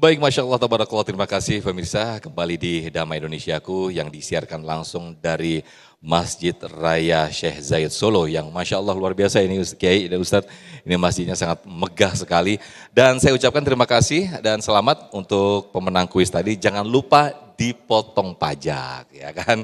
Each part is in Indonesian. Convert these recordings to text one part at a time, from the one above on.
Baik, Masya Allah, tabarakallah, terima kasih pemirsa. Kembali di Damai Indonesiaku yang disiarkan langsung dari Masjid Raya Syekh Zayed Solo yang Masya Allah luar biasa ini Kiai dan Ustadz. Ini masjidnya sangat megah sekali. Dan saya ucapkan terima kasih dan selamat untuk pemenang kuis tadi. Jangan lupa dipotong pajak, ya kan?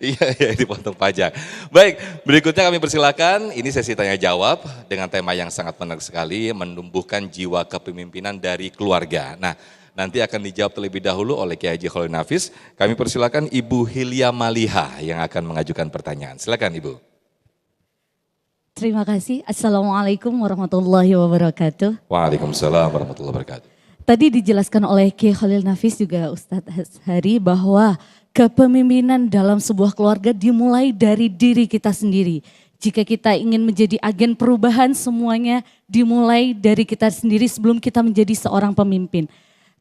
Iya, dipotong pajak. Baik, berikutnya kami persilakan. Ini sesi tanya jawab dengan tema yang sangat menarik sekali, menumbuhkan jiwa kepemimpinan dari keluarga. Nah, nanti akan dijawab terlebih dahulu oleh Kiai Haji Khalil Nafis. Kami persilakan Ibu Hilya Maliha yang akan mengajukan pertanyaan. Silakan Ibu. Terima kasih. Assalamualaikum warahmatullahi wabarakatuh. Waalaikumsalam warahmatullahi wabarakatuh. Tadi dijelaskan oleh Kiai Khalil Nafis juga Ustadz Hari bahwa kepemimpinan dalam sebuah keluarga dimulai dari diri kita sendiri. Jika kita ingin menjadi agen perubahan semuanya dimulai dari kita sendiri sebelum kita menjadi seorang pemimpin.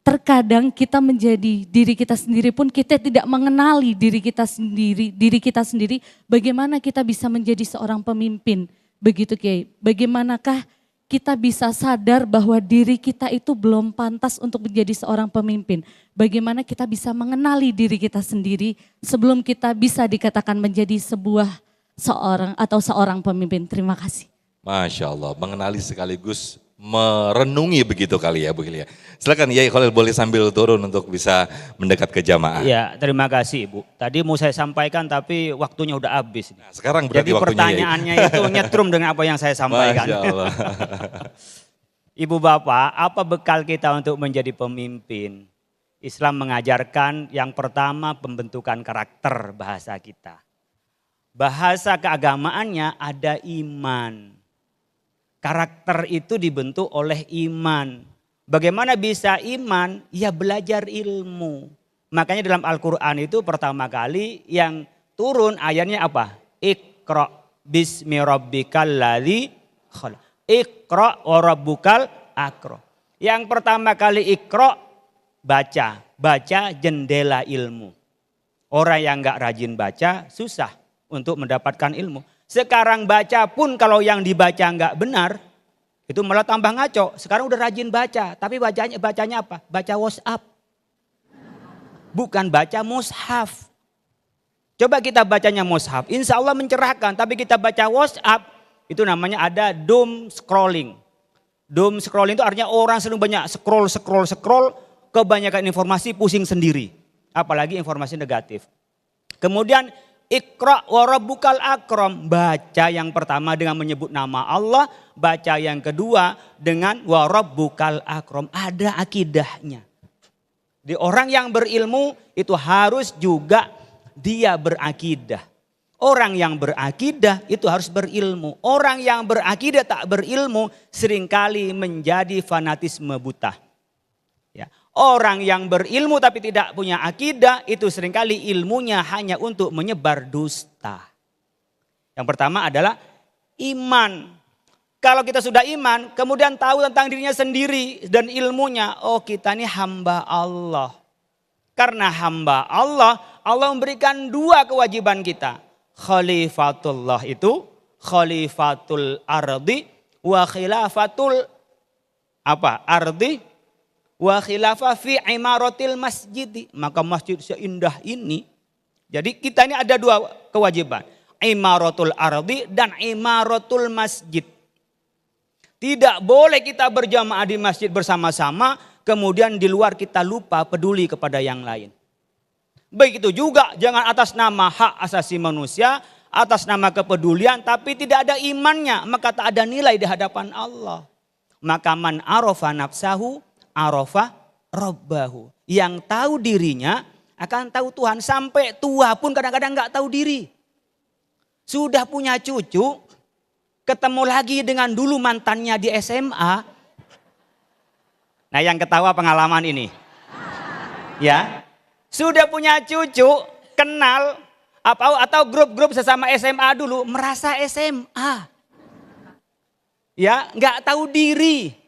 Terkadang kita menjadi diri kita sendiri pun kita tidak mengenali diri kita sendiri bagaimana kita bisa menjadi seorang pemimpin. Begitu Kiai, bagaimanakah kita bisa sadar bahwa diri kita itu belum pantas untuk menjadi seorang pemimpin. Bagaimana kita bisa mengenali diri kita sendiri sebelum kita bisa dikatakan menjadi seorang pemimpin. Terima kasih. Masya Allah, mengenali sekaligus merenungi begitu kali ya Bu Hilya. Silakan Yai Khalil boleh sambil turun untuk bisa mendekat ke jamaah. Ya, terima kasih Ibu. Tadi mau saya sampaikan tapi waktunya udah habis. Nah, sekarang berarti jadi waktunya pertanyaannya itu nyetrum dengan apa yang saya sampaikan. Masya Allah. Ibu Bapak, apa bekal kita untuk menjadi pemimpin? Islam mengajarkan yang pertama pembentukan karakter bahasa kita. Bahasa keagamaannya ada iman. Karakter itu dibentuk oleh iman. Bagaimana bisa iman? Ya belajar ilmu. Makanya dalam Al-Quran itu pertama kali yang turun ayatnya apa? Iqra bismi rabbikal ladzi khalaq. Iqra wa rabbukal akram. Yang pertama kali iqra baca. Baca jendela ilmu. Orang yang gak rajin baca susah untuk mendapatkan ilmu. Sekarang baca pun kalau yang dibaca nggak benar, itu malah tambah ngaco. Sekarang udah rajin baca, tapi bacanya apa? Baca WhatsApp. Bukan baca mushaf. Coba kita bacanya mushaf, insya Allah mencerahkan. Tapi kita baca WhatsApp, itu namanya ada doom scrolling. Doom scrolling itu artinya orang selalu banyak scroll, kebanyakan informasi pusing sendiri. Apalagi informasi negatif. Kemudian Iqra wa rabbukal akram. Baca yang pertama dengan menyebut nama Allah. Baca yang kedua dengan wa rabbukal akram. Ada akidahnya. Di orang yang berilmu itu harus juga dia berakidah. Orang yang berakidah itu harus berilmu. Orang yang berakidah tak berilmu seringkali menjadi fanatisme buta. Ya. Orang yang berilmu tapi tidak punya akidah itu seringkali ilmunya hanya untuk menyebar dusta. Yang pertama adalah iman. Kalau kita sudah iman kemudian tahu tentang dirinya sendiri dan ilmunya. Oh kita ini hamba Allah. Karena hamba Allah, Allah memberikan dua kewajiban kita. Khalifatullah itu khalifatul ardi wa khilafatul ardi. Wa khilafah fi imaratil masjid. Maka masjid seindah ini. Jadi kita ini ada dua kewajiban. Imaratul ardi dan imaratul masjid. Tidak boleh kita berjamaah di masjid bersama-sama. Kemudian di luar kita lupa peduli kepada yang lain. Begitu juga jangan atas nama hak asasi manusia. Atas nama kepedulian tapi tidak ada imannya. Maka tak ada nilai di hadapan Allah. Maka man arafa nafsahu arafa rabbahu. Yang tahu dirinya akan tahu Tuhan. Sampai tua pun kadang-kadang gak tahu diri. Sudah punya cucu, ketemu lagi dengan dulu mantannya di SMA. Nah yang ketawa pengalaman ini. Ya, sudah punya cucu, kenal atau grup-grup sesama SMA dulu merasa SMA. Ya, gak tahu diri.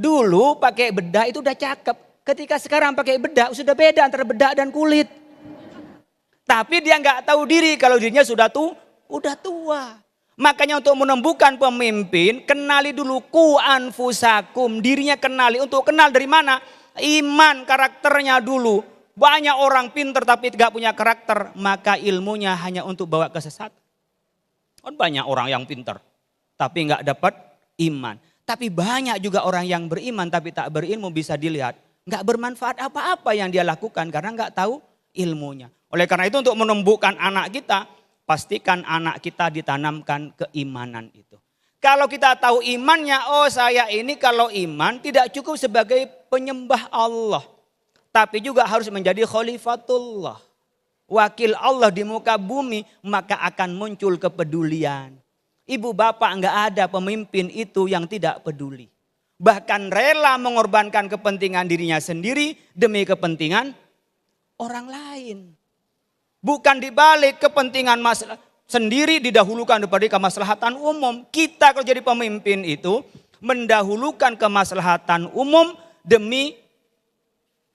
Dulu pakai bedak itu udah cakep. Ketika sekarang pakai bedak sudah beda antara bedak dan kulit. Tapi dia nggak tahu diri kalau dirinya sudah tua. Makanya untuk menemukan pemimpin, kenali dulu ku anfusakum, dirinya kenali. Untuk kenal dari mana? Iman, karakternya dulu. Banyak orang pinter tapi tidak punya karakter, maka ilmunya hanya untuk bawa kesesatan. Kan banyak orang yang pinter tapi nggak dapat iman. Tapi banyak juga orang yang beriman tapi tak berilmu, bisa dilihat nggak bermanfaat apa-apa yang dia lakukan karena nggak tahu ilmunya. Oleh karena itu untuk menumbuhkan anak kita, pastikan anak kita ditanamkan keimanan itu. Kalau kita tahu imannya, oh saya ini kalau iman tidak cukup sebagai penyembah Allah, tapi juga harus menjadi khalifatullah. Wakil Allah di muka bumi, maka akan muncul kepedulian. Ibu bapak enggak ada pemimpin itu yang tidak peduli. Bahkan rela mengorbankan kepentingan dirinya sendiri demi kepentingan orang lain. Bukan dibalik kepentingan masalah sendiri didahulukan daripada kemaslahatan umum. Kita kalau jadi pemimpin itu mendahulukan kemaslahatan umum demi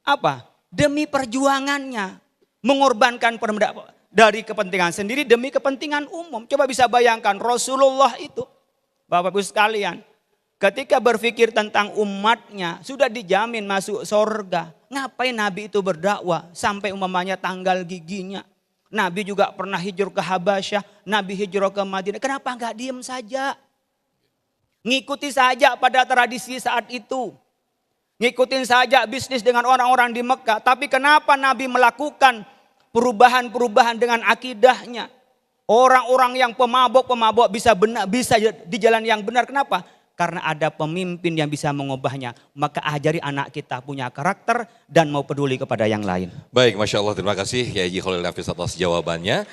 apa? Demi perjuangannya. Mengorbankan dari kepentingan sendiri demi kepentingan umum. Coba bisa bayangkan Rasulullah itu. Bapak-Ibu sekalian. Ketika berpikir tentang umatnya. Sudah dijamin masuk surga. Ngapain Nabi itu berdakwah sampai umpamanya tanggal giginya. Nabi juga pernah hijrah ke Habasyah. Nabi hijrah ke Madinah. Kenapa enggak diem saja? Ngikuti saja pada tradisi saat itu. Ngikutin saja bisnis dengan orang-orang di Mekah. Tapi kenapa Nabi melakukan perubahan-perubahan dengan akidahnya? Orang-orang yang pemabok-pemabok bisa di jalan yang benar. Kenapa? Karena ada pemimpin yang bisa mengubahnya. Maka ajari anak kita punya karakter dan mau peduli kepada yang lain. Baik, Masya Allah, terima kasih Kiai Haji Khalil Nafis atas jawabannya.